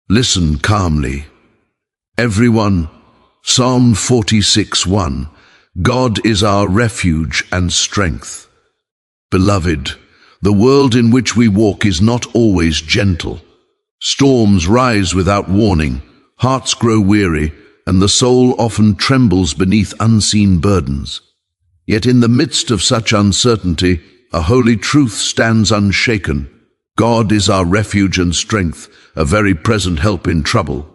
Listen calmly. Everyone, Psalm 46:1. God is our refuge and strength. Beloved, the world in which we walk is not always gentle. Storms rise without warning, hearts grow weary, and the soul often trembles beneath unseen burdens. Yet in the midst of such uncertainty, a holy truth stands unshaken. God is our refuge and strength, a very present help in trouble.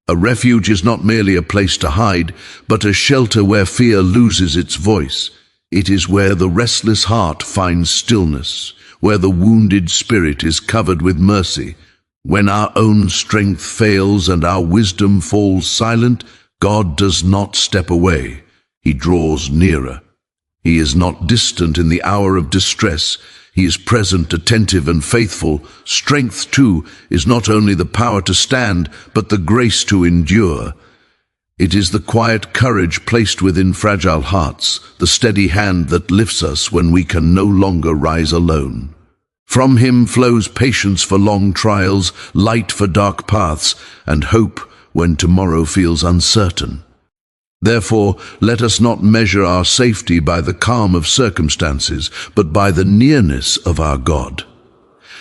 A refuge is not merely a place to hide, but a shelter where fear loses its voice. It is where the restless heart finds stillness, where the wounded spirit is covered with mercy. When our own strength fails and our wisdom falls silent, God does not step away. He draws nearer. He is not distant in the hour of distress. He is present, attentive, and faithful. Strength, too, is not only the power to stand, but the grace to endure. It is the quiet courage placed within fragile hearts, the steady hand that lifts us when we can no longer rise alone. From him flows patience for long trials, light for dark paths, and hope when tomorrow feels uncertain. Therefore, let us not measure our safety by the calm of circumstances, but by the nearness of our God.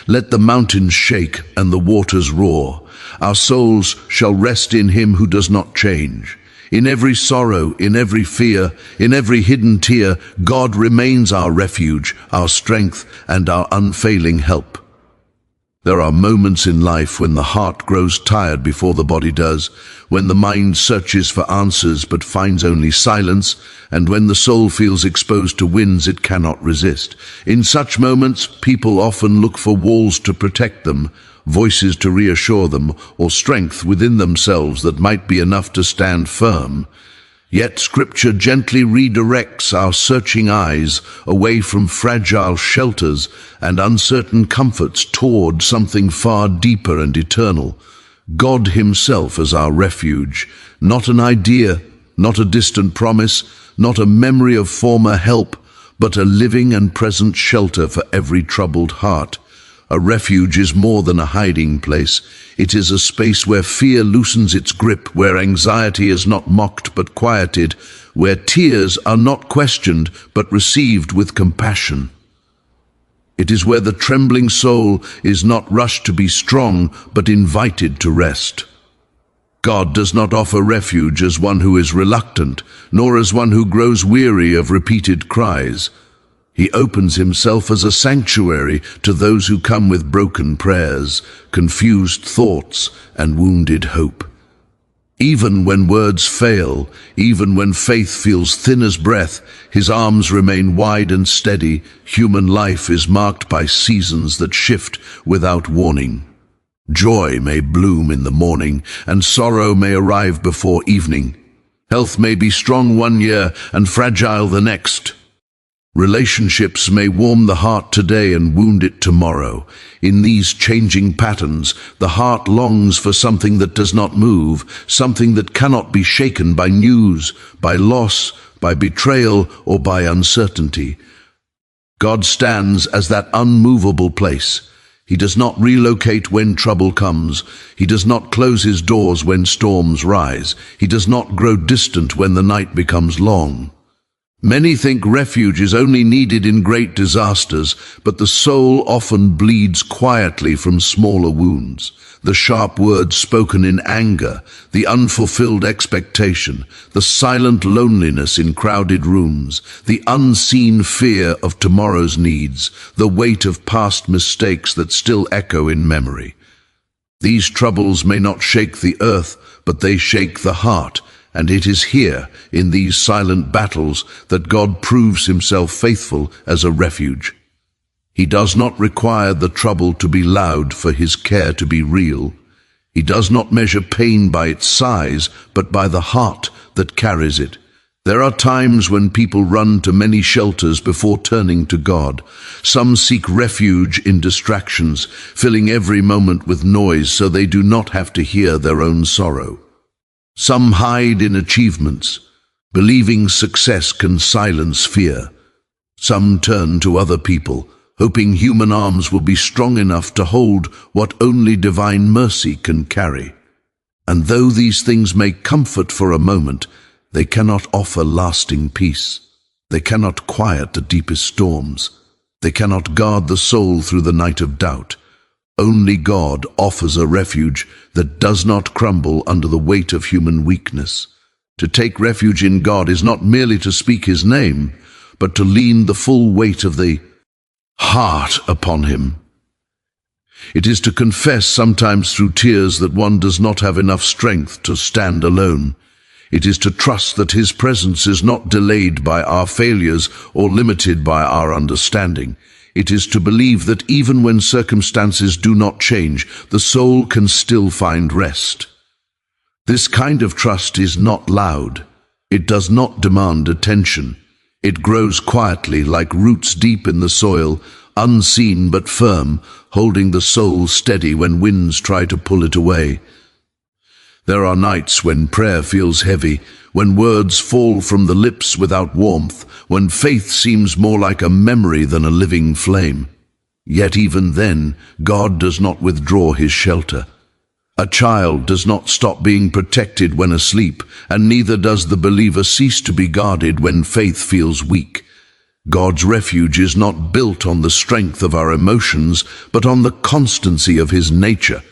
Let the mountains shake and the waters roar. Our souls shall rest in him who does not change. In every sorrow, in every fear, in every hidden tear, God remains our refuge, our strength, and our unfailing help. There are moments in life when the heart grows tired before the body does, when the mind searches for answers but finds only silence, and when the soul feels exposed to winds it cannot resist. In such moments, people often look for walls to protect them, voices to reassure them, or strength within themselves that might be enough to stand firm. Yet Scripture gently redirects our searching eyes away from fragile shelters and uncertain comforts toward something far deeper and eternal. God himself as our refuge, not an idea, not a distant promise, not a memory of former help, but a living and present shelter for every troubled heart. A refuge is more than a hiding place. It is a space where fear loosens its grip, where anxiety is not mocked but quieted, where tears are not questioned but received with compassion. It is where the trembling soul is not rushed to be strong but invited to rest. God does not offer refuge as one who is reluctant, nor as one who grows weary of repeated cries. He opens himself as a sanctuary to those who come with broken prayers, confused thoughts, and wounded hope. Even when words fail, even when faith feels thin as breath, his arms remain wide and steady. Human life is marked by seasons that shift without warning. Joy may bloom in the morning, and sorrow may arrive before evening. Health may be strong one year and fragile the next. Relationships may warm the heart today and wound it tomorrow. In these changing patterns, the heart longs for something that does not move, something that cannot be shaken by news, by loss, by betrayal, or by uncertainty. God stands as that unmovable place. He does not relocate when trouble comes. He does not close his doors when storms rise. He does not grow distant when the night becomes long. Many think refuge is only needed in great disasters, but the soul often bleeds quietly from smaller wounds. The sharp words spoken in anger, the unfulfilled expectation, the silent loneliness in crowded rooms, the unseen fear of tomorrow's needs, the weight of past mistakes that still echo in memory. These troubles may not shake the earth, but they shake the heart. And it is here, in these silent battles, that God proves himself faithful as a refuge. He does not require the trouble to be loud for his care to be real. He does not measure pain by its size, but by the heart that carries it. There are times when people run to many shelters before turning to God. Some seek refuge in distractions, filling every moment with noise so they do not have to hear their own sorrow. Some hide in achievements, believing success can silence fear. Some turn to other people, hoping human arms will be strong enough to hold what only divine mercy can carry. And though these things may comfort for a moment, they cannot offer lasting peace. They cannot quiet the deepest storms. They cannot guard the soul through the night of doubt. Only God offers a refuge that does not crumble under the weight of human weakness. To take refuge in God is not merely to speak His name, but to lean the full weight of the heart upon Him. It is to confess, sometimes through tears, that one does not have enough strength to stand alone. It is to trust that His presence is not delayed by our failures or limited by our understanding. It is to believe that even when circumstances do not change, the soul can still find rest. This kind of trust is not loud. It does not demand attention. It grows quietly like roots deep in the soil, unseen but firm, holding the soul steady when winds try to pull it away. There are nights when prayer feels heavy, when words fall from the lips without warmth, when faith seems more like a memory than a living flame. Yet even then, God does not withdraw His shelter. A child does not stop being protected when asleep, and neither does the believer cease to be guarded when faith feels weak. God's refuge is not built on the strength of our emotions, but on the constancy of His nature.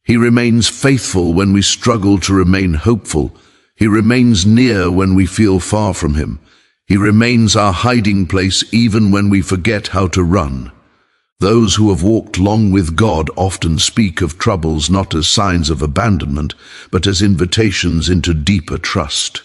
He remains faithful when we struggle to remain hopeful. He remains near when we feel far from Him. He remains our hiding place even when we forget how to run. Those who have walked long with God often speak of troubles not as signs of abandonment, but as invitations into deeper trust.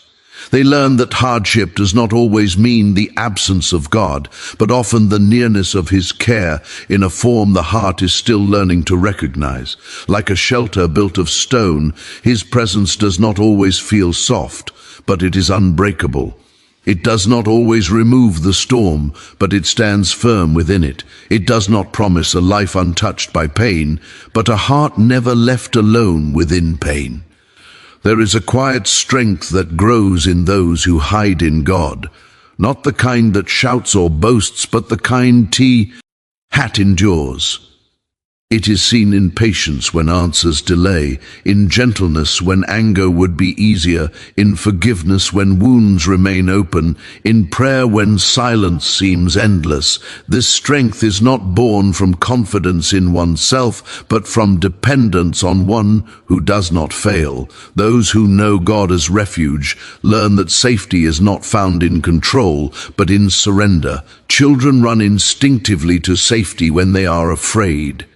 They learn that hardship does not always mean the absence of God, but often the nearness of His care in a form the heart is still learning to recognize. Like a shelter built of stone, His presence does not always feel soft, but it is unbreakable. It does not always remove the storm, but it stands firm within it. It does not promise a life untouched by pain, but a heart never left alone within pain. There is a quiet strength that grows in those who hide in God, not the kind that shouts or boasts, but the kind hat endures. It is seen in patience when answers delay, in gentleness when anger would be easier, in forgiveness when wounds remain open, in prayer when silence seems endless. This strength is not born from confidence in oneself, but from dependence on one who does not fail. Those who know God as refuge learn that safety is not found in control, but in surrender. Children run instinctively to safety when they are afraid.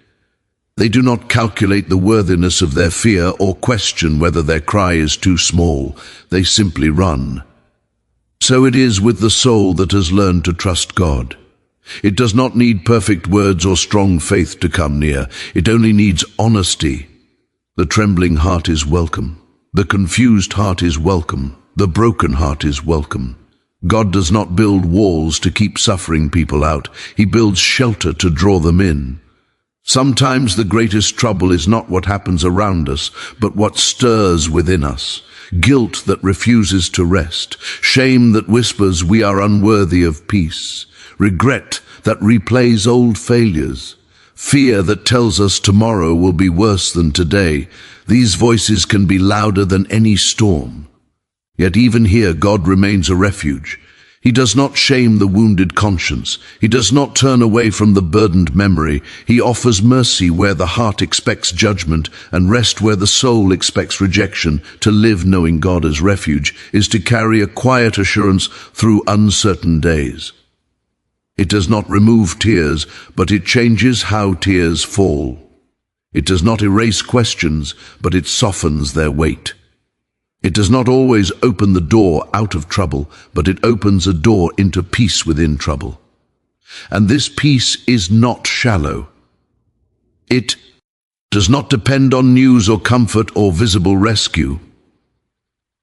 They do not calculate the worthiness of their fear or question whether their cry is too small. They simply run. So it is with the soul that has learned to trust God. It does not need perfect words or strong faith to come near. It only needs honesty. The trembling heart is welcome. The confused heart is welcome. The broken heart is welcome. God does not build walls to keep suffering people out. He builds shelter to draw them in. Sometimes the greatest trouble is not what happens around us, but what stirs within us. Guilt that refuses to rest, shame that whispers we are unworthy of peace, regret that replays old failures, fear that tells us tomorrow will be worse than today. These voices can be louder than any storm. Yet even here God remains a refuge. He does not shame the wounded conscience. He does not turn away from the burdened memory. He offers mercy where the heart expects judgment and rest where the soul expects rejection. To live knowing God as refuge is to carry a quiet assurance through uncertain days. It does not remove tears, but it changes how tears fall. It does not erase questions, but it softens their weight. It does not always open the door out of trouble, but it opens a door into peace within trouble. And this peace is not shallow. It does not depend on news or comfort or visible rescue.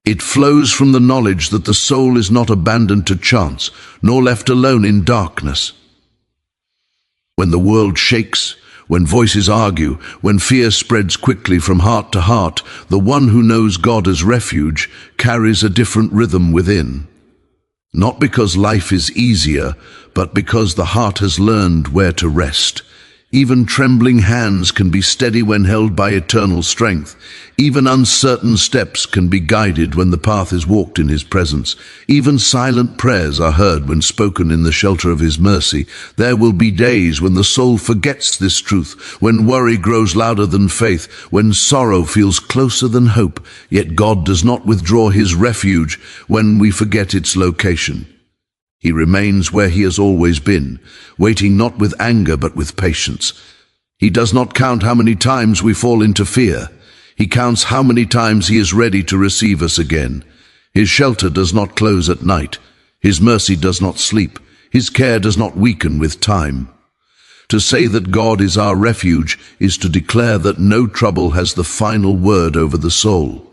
It flows from the knowledge that the soul is not abandoned to chance, nor left alone in darkness. When the world shakes, when voices argue, when fear spreads quickly from heart to heart, the one who knows God as refuge carries a different rhythm within. Not because life is easier, but because the heart has learned where to rest. Even trembling hands can be steady when held by eternal strength. Even uncertain steps can be guided when the path is walked in his presence. Even silent prayers are heard when spoken in the shelter of his mercy. There will be days when the soul forgets this truth, when worry grows louder than faith, when sorrow feels closer than hope. Yet God does not withdraw his refuge when we forget its location. He remains where he has always been, waiting not with anger but with patience. He does not count how many times we fall into fear. He counts how many times he is ready to receive us again. His shelter does not close at night. His mercy does not sleep. His care does not weaken with time. To say that God is our refuge is to declare that no trouble has the final word over the soul.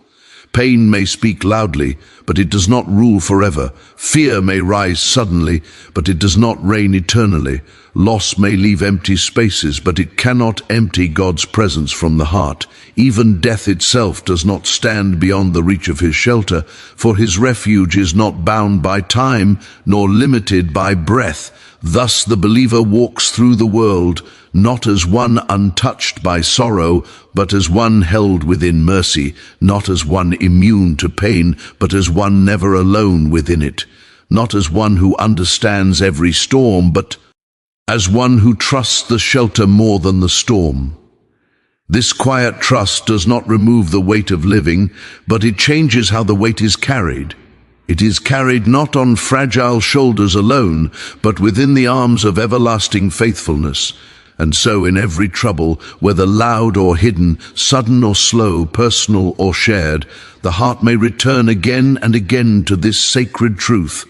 Pain may speak loudly, but it does not rule forever. Fear may rise suddenly, but it does not reign eternally. Loss may leave empty spaces, but it cannot empty God's presence from the heart. Even death itself does not stand beyond the reach of his shelter, for his refuge is not bound by time, nor limited by breath. Thus the believer walks through the world, not as one untouched by sorrow, but as one held within mercy, not as one immune to pain, but as one never alone within it, not as one who understands every storm, but as one who trusts the shelter more than the storm. This quiet trust does not remove the weight of living, but it changes how the weight is carried. It is carried not on fragile shoulders alone, but within the arms of everlasting faithfulness. And so in every trouble, whether loud or hidden, sudden or slow, personal or shared, the heart may return again and again to this sacred truth.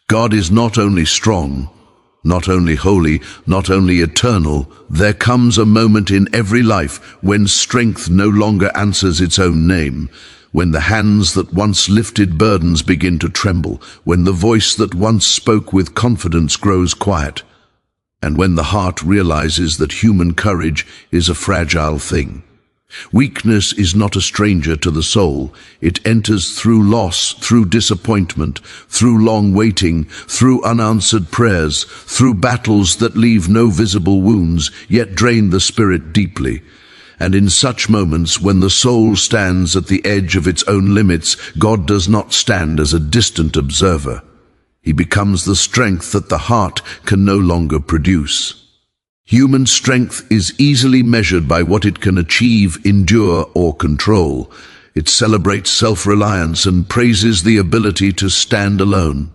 God is not only strong, not only holy, not only eternal. There comes a moment in every life when strength no longer answers its own name, when the hands that once lifted burdens begin to tremble, when the voice that once spoke with confidence grows quiet, and when the heart realizes that human courage is a fragile thing. Weakness is not a stranger to the soul. It enters through loss, through disappointment, through long waiting, through unanswered prayers, through battles that leave no visible wounds, yet drain the spirit deeply. And in such moments, when the soul stands at the edge of its own limits, God does not stand as a distant observer. He becomes the strength that the heart can no longer produce. Human strength is easily measured by what it can achieve, endure, or control. It celebrates self-reliance and praises the ability to stand alone.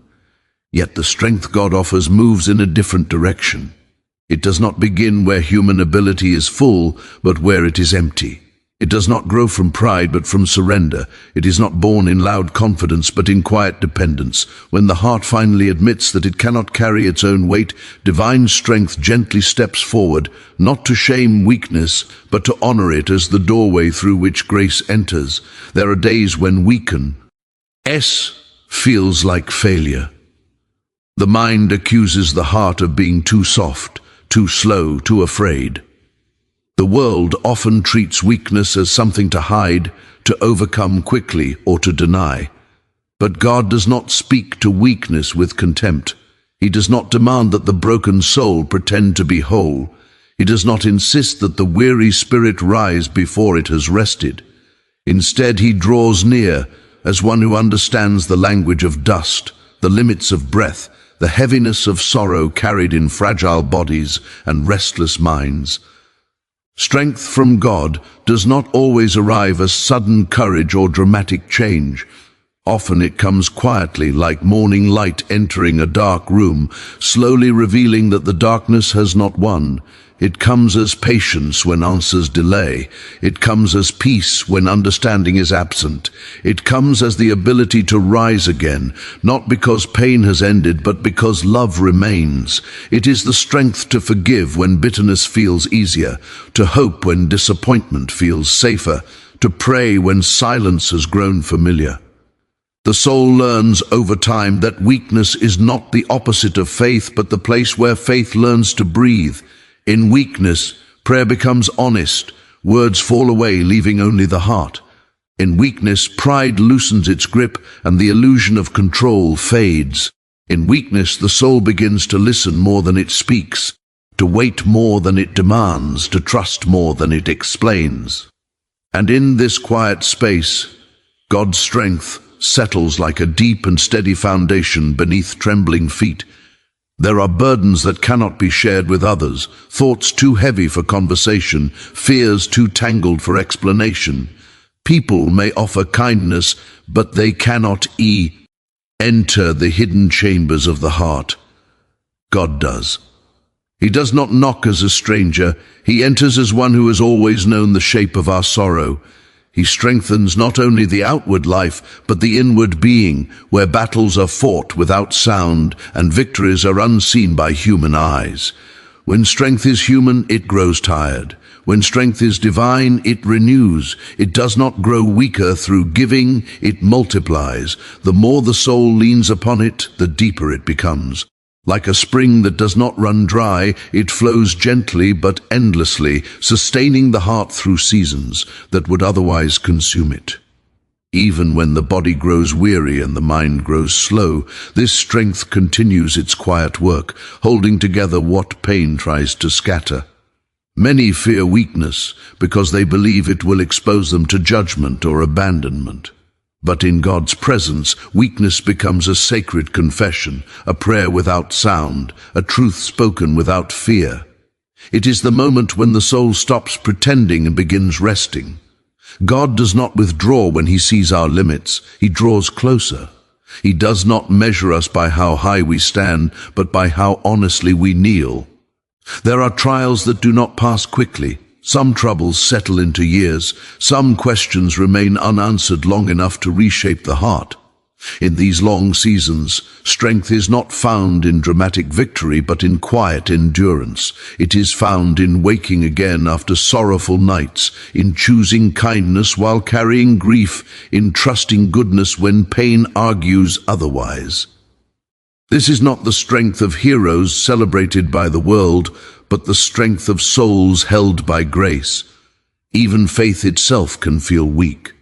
Yet the strength God offers moves in a different direction. It does not begin where human ability is full, but where it is empty. It does not grow from pride, but from surrender. It is not born in loud confidence, but in quiet dependence. When the heart finally admits that it cannot carry its own weight, divine strength gently steps forward, not to shame weakness, but to honor it as the doorway through which grace enters. There are days when feels like failure. The mind accuses the heart of being too soft, too slow, too afraid. The world often treats weakness as something to hide, to overcome quickly, or to deny. But God does not speak to weakness with contempt. He does not demand that the broken soul pretend to be whole. He does not insist that the weary spirit rise before it has rested. Instead, he draws near as one who understands the language of dust, the limits of breath, the heaviness of sorrow carried in fragile bodies and restless minds. Strength from God does not always arrive as sudden courage or dramatic change. Often it comes quietly, like morning light entering a dark room, slowly revealing that the darkness has not won. It comes as patience when answers delay. It comes as peace when understanding is absent. It comes as the ability to rise again, not because pain has ended, but because love remains. It is the strength to forgive when bitterness feels easier, to hope when disappointment feels safer, to pray when silence has grown familiar. The soul learns over time that weakness is not the opposite of faith, but the place where faith learns to breathe. In weakness, prayer becomes honest. Words fall away, leaving only the heart. In weakness, pride loosens its grip, and the illusion of control fades. In weakness, the soul begins to listen more than it speaks. to wait more than it demands, to trust more than it explains. And in this quiet space, God's strength settles like a deep and steady foundation beneath trembling feet. There are burdens that cannot be shared with others, thoughts too heavy for conversation, fears too tangled for explanation. People may offer kindness, but they cannot enter the hidden chambers of the heart. God does. He does not knock as a stranger. He enters as one who has always known the shape of our sorrow. He strengthens not only the outward life, but the inward being, where battles are fought without sound and victories are unseen by human eyes. When strength is human, it grows tired. When strength is divine, it renews. It does not grow weaker through giving, it multiplies. The more the soul leans upon it, the deeper it becomes. Like a spring that does not run dry, it flows gently but endlessly, sustaining the heart through seasons that would otherwise consume it. Even when the body grows weary and the mind grows slow, this strength continues its quiet work, holding together what pain tries to scatter. Many fear weakness because they believe it will expose them to judgment or abandonment. But in God's presence, weakness becomes a sacred confession, a prayer without sound, a truth spoken without fear. It is the moment when the soul stops pretending and begins resting. God does not withdraw when he sees our limits. He draws closer. He does not measure us by how high we stand, but by how honestly we kneel. There are trials that do not pass quickly. Some troubles settle into years. Some questions remain unanswered long enough to reshape the heart. In these long seasons, strength is not found in dramatic victory, but in quiet endurance. It is found in waking again after sorrowful nights, in choosing kindness while carrying grief, in trusting goodness when pain argues otherwise. This is not the strength of heroes celebrated by the world, but the strength of souls held by grace. Even faith itself can feel weak.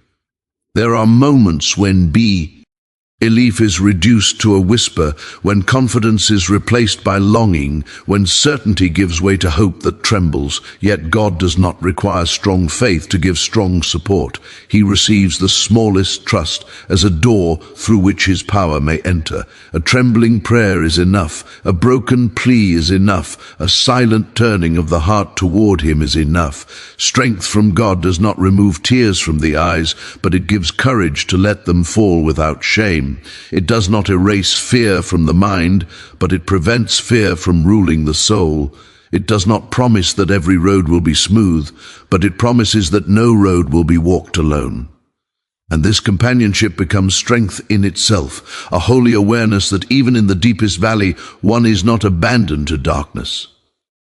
There are moments when belief is reduced to a whisper, when confidence is replaced by longing, when certainty gives way to hope that trembles. Yet God does not require strong faith to give strong support. He receives the smallest trust as a door through which his power may enter. A trembling prayer is enough. A broken plea is enough. A silent turning of the heart toward him is enough. Strength from God does not remove tears from the eyes, but it gives courage to let them fall without shame. It does not erase fear from the mind, but it prevents fear from ruling the soul. It does not promise that every road will be smooth, but it promises that no road will be walked alone. And this companionship becomes strength in itself, a holy awareness that even in the deepest valley, one is not abandoned to darkness.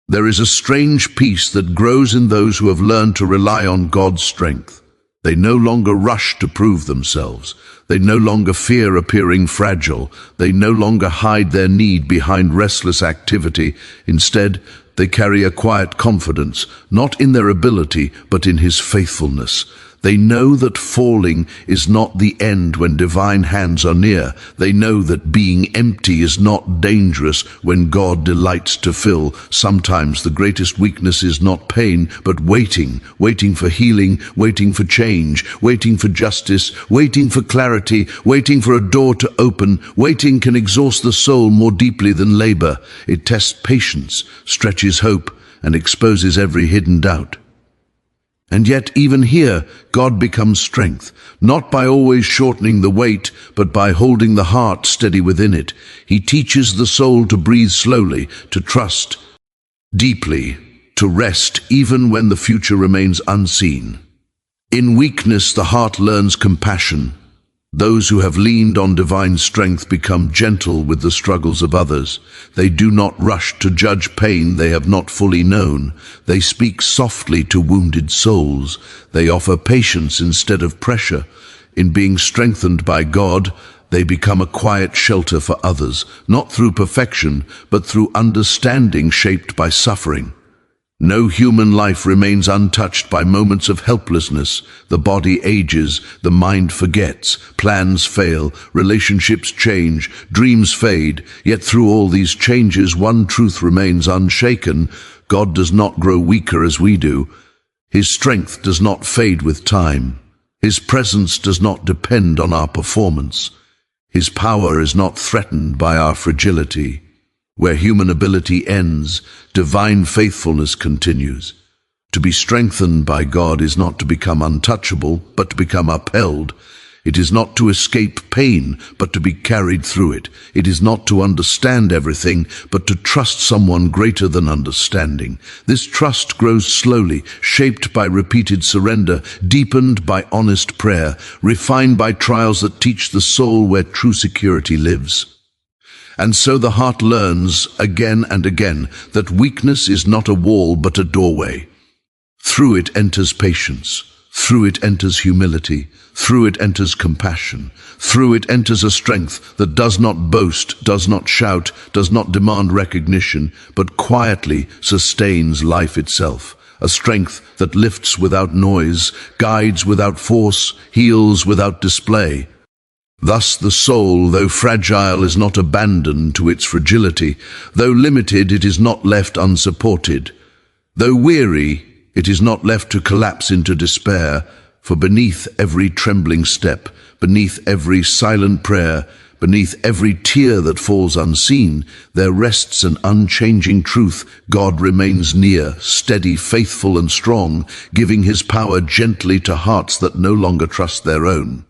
There is a strange peace that grows in those who have learned to rely on God's strength. They no longer rush to prove themselves. They no longer fear appearing fragile. They no longer hide their need behind restless activity. Instead, they carry a quiet confidence, not in their ability, but in his faithfulness. They know that falling is not the end when divine hands are near. They know that being empty is not dangerous when God delights to fill. Sometimes the greatest weakness is not pain, but waiting for healing, waiting for change, waiting for justice, waiting for clarity, waiting for a door to open. Waiting can exhaust the soul more deeply than labor. It tests patience, stretches hope, and exposes every hidden doubt. And yet, even here, God becomes strength, not by always shortening the wait, but by holding the heart steady within it. He teaches the soul to breathe slowly, to trust deeply, to rest even when the future remains unseen. In weakness, the heart learns compassion. Those who have leaned on divine strength become gentle with the struggles of others. They do not rush to judge pain they have not fully known. They speak softly to wounded souls. They offer patience instead of pressure. In being strengthened by God, they become a quiet shelter for others, not through perfection, but through understanding shaped by suffering. No human life remains untouched by moments of helplessness. The body ages, the mind forgets, plans fail, relationships change, dreams fade. Yet through all these changes, one truth remains unshaken. God does not grow weaker as we do. His strength does not fade with time. His presence does not depend on our performance. His power is not threatened by our fragility. Where human ability ends, divine faithfulness continues. To be strengthened by God is not to become untouchable, but to become upheld. It is not to escape pain, but to be carried through it. It is not to understand everything, but to trust someone greater than understanding. This trust grows slowly, shaped by repeated surrender, deepened by honest prayer, refined by trials that teach the soul where true security lives. And so the heart learns again and again that weakness is not a wall but a doorway. Through it enters patience. Through it enters humility. Through it enters compassion. Through it enters a strength that does not boast, does not shout, does not demand recognition, but quietly sustains life itself. A strength that lifts without noise, guides without force, heals without display. Thus the soul, though fragile, is not abandoned to its fragility. Though limited, it is not left unsupported. Though weary, it is not left to collapse into despair. For beneath every trembling step, beneath every silent prayer, beneath every tear that falls unseen, there rests an unchanging truth. God remains near, steady, faithful, and strong, giving his power gently to hearts that no longer trust their own.